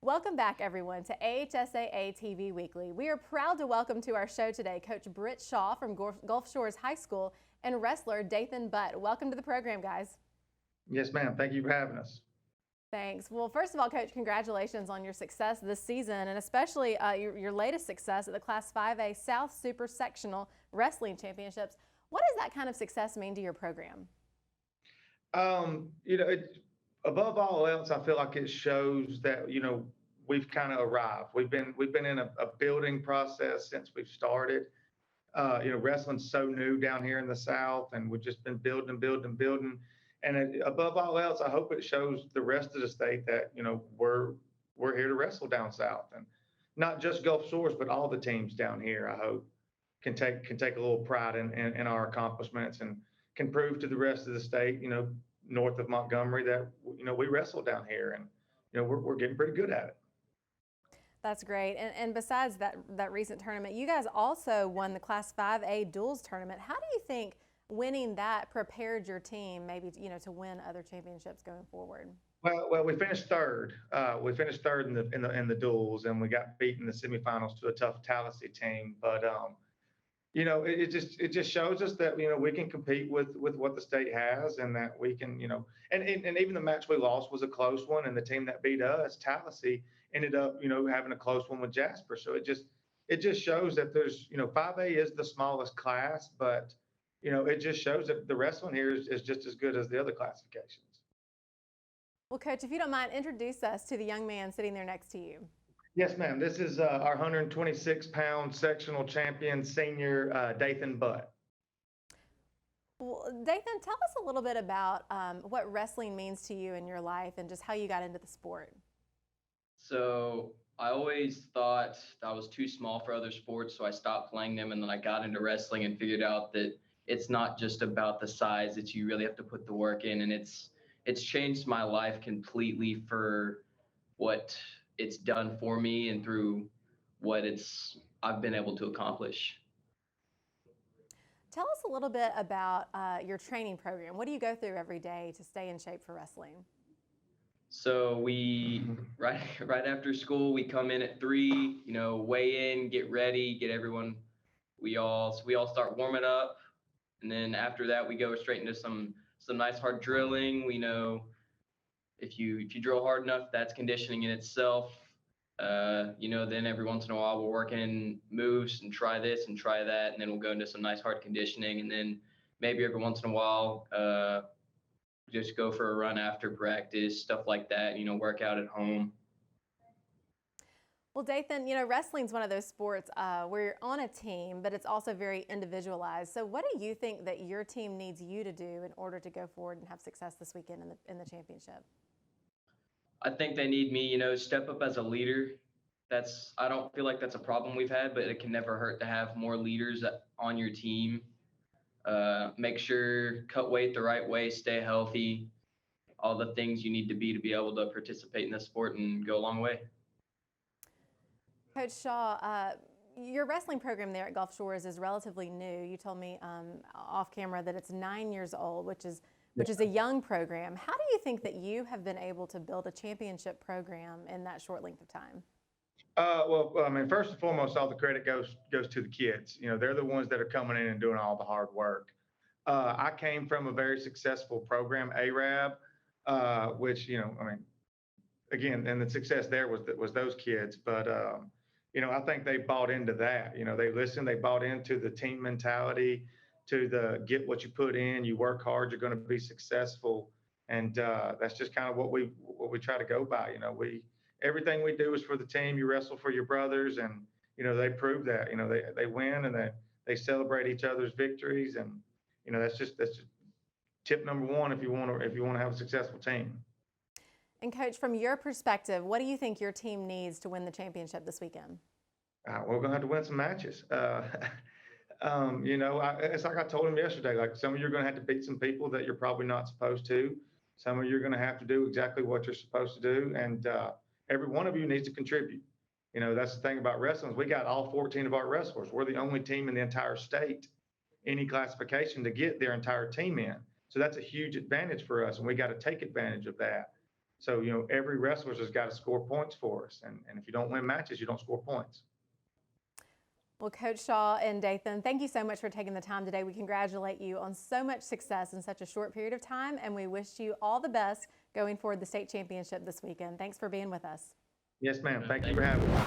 Welcome back, everyone, to AHSAA TV Weekly. We are proud to welcome to our show today Coach Britt Shaw from Gulf Shores High School and wrestler Dathan Butt. Welcome to the program, guys. Yes, ma'am. Thank you for having us. Thanks. Well, first of all, Coach, congratulations on your success this season, and especially your latest success at the Class 5A South Super Sectional Wrestling Championships. What does that kind of success mean to your program? Above all else, I feel like it shows that, we've kind of arrived. We've been in a building process since we've started. Wrestling's so new down here in the South, and we've just been building and building and building. And above all else, I hope it shows the rest of the state that, we're here to wrestle down South, and not just Gulf Shores, but all the teams down here, I hope can take a little pride in our accomplishments and can prove to the rest of the state, north of Montgomery that, we wrestle down here, and, we're getting pretty good at it. That's great. And besides that recent tournament, you guys also won the Class 5A duals tournament. How do you think winning that prepared your team maybe, to win other championships going forward? Well, we finished third. We finished third in the duals, and we got beat in the semifinals to a tough Tallahassee team. But it just shows us that we can compete with what the state has, and that we can and even the match we lost was a close one, and the team that beat us, Tallahassee, ended up having a close one with Jasper. So it just shows that there's 5A is the smallest class, but it just shows that the wrestling here is just as good as the other classifications. Well, Coach, if you don't mind, introduce us to the young man sitting there next to you. Yes, ma'am. This is our 126-pound sectional champion, senior Dathan Butt. Well, Dathan, tell us a little bit about what wrestling means to you in your life and just how you got into the sport. So I always thought I was too small for other sports, so I stopped playing them, and then I got into wrestling and figured out that it's not just about the size, that you really have to put the work in, and it's changed my life completely for what it's done for me and through what I've been able to accomplish. Tell us a little bit about your training program. What do you go through every day to stay in shape for wrestling? So we right after school, we come in at 3, weigh in, get ready, get everyone. We all start warming up, and then after that we go straight into some nice hard drilling. We know if you drill hard enough, that's conditioning in itself. Then every once in a while we're working moves and try this and try that, and then we'll go into some nice hard conditioning, and then maybe every once in a while just go for a run after practice, stuff like that, work out at home. Well, Dathan, wrestling's one of those sports where you're on a team, but it's also very individualized. So what do you think that your team needs you to do in order to go forward and have success this weekend in the championship? I think they need me, step up as a leader. I don't feel like that's a problem we've had, but it can never hurt to have more leaders on your team. Make sure, cut weight the right way, stay healthy, all the things you need to be able to participate in this sport and go a long way. Coach Shaw, your wrestling program there at Gulf Shores is relatively new. You told me off camera that it's 9 years old, which is a young program. How do you think that you have been able to build a championship program in that short length of time? First and foremost, all the credit goes to the kids. They're the ones that are coming in and doing all the hard work. I came from a very successful program, AHSAA, which, again, and the success there was those kids. But, I think they bought into that. They listened, they bought into the team mentality, to the get what you put in, you work hard, you're going to be successful. And that's just kind of what we try to go by. Everything we do is for the team. You wrestle for your brothers, and they prove that. They win, and they celebrate each other's victories, and that's just tip number one if you want to have a successful team. And Coach, from your perspective, what do you think your team needs to win the championship this weekend? We're going to have to win some matches. It's like I told him yesterday. Like, some of you are going to have to beat some people that you're probably not supposed to. Some of you are going to have to do exactly what you're supposed to do, and every one of you needs to contribute. That's the thing about wrestling. We got all 14 of our wrestlers. We're the only team in the entire state, any classification, to get their entire team in. So that's a huge advantage for us, and we got to take advantage of that. So, every wrestler's has got to score points for us. And if you don't win matches, you don't score points. Well, Coach Shaw and Dathan, thank you so much for taking the time today. We congratulate you on so much success in such a short period of time, and we wish you all the best going forward the state championship this weekend. Thanks for being with us. Yes, ma'am. Thank you for having me.